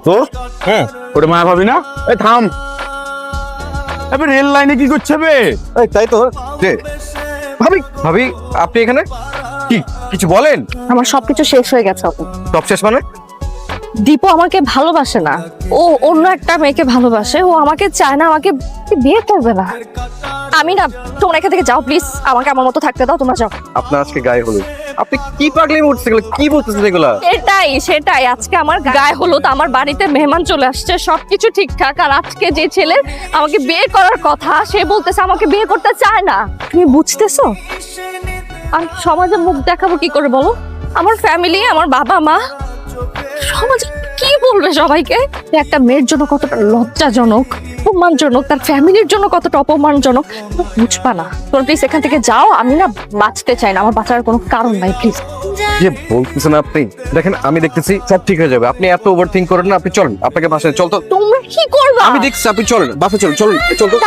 তো হ্যাঁ ওটা মায়া ভাবি না? এই থাম, এবার রেল লাইনে কি করছে বে? এই তাই তো যে ভাবি ভাবি আপনি এখানে কি কিছু বলেন? আমার সবকিছু শেষ হয়ে গেছে আপু। সব শেষ মানে? দীপু আমাকে ভালোবাসে না, ও অন্য একটা মেয়েকে ভালোবাসে, ও আমাকে চায় না, আমাকে বিয়ে করবে না। আমি না, তোমরা এখান থেকে যাও প্লিজ, আমাকে আমার মতো থাকতে দাও, তোমরা যাও। আপনার আজকে গায়ে হলুদ, আপনি কি পাগলি উঠছে এগুলো, কি বলতেছেন এগুলা? সেটাই আজকে আমার গায়ে হলুদ, আমার বাড়িতে মেহমান চলে আসছে, সবকিছু ঠিকঠাক, আর আজকে যে ছেলে আমাকে বিয়ে করার কথা সে বলতেছে আমাকে বিয়ে করতে চায় না। তুমি বুঝতেছো? আর সমাজে মুখ দেখাবো কি করে বলো? আমার ফ্যামিলি, আমার বাবা মা, সমাজ কি বলবে সবাইকে? একটা মেয়ের জন্য কতটা লজ্জাজনক, অপমানজনক, তার ফ্যামিলির জন্য কতটা অপমানজনক, বুঝবা না। তোমরা প্লিজ এখান থেকে যাও, আমি না বাঁচতে চাই না, আমার বাঁচার কোনো কারণ নাই, প্লিজ। যে বলতেছেন আপনি, দেখেন আমি দেখতেছি সব ঠিক হয়ে যাবে, আপনি এত ওভার থিঙ্ক করেন না, আপনি চলেন, আপনাকে বাসায় চল তো। তোমরা কি করবা? আমি দেখছি, আপনি চলেন বাসায়, চলুন চলুন চল তো।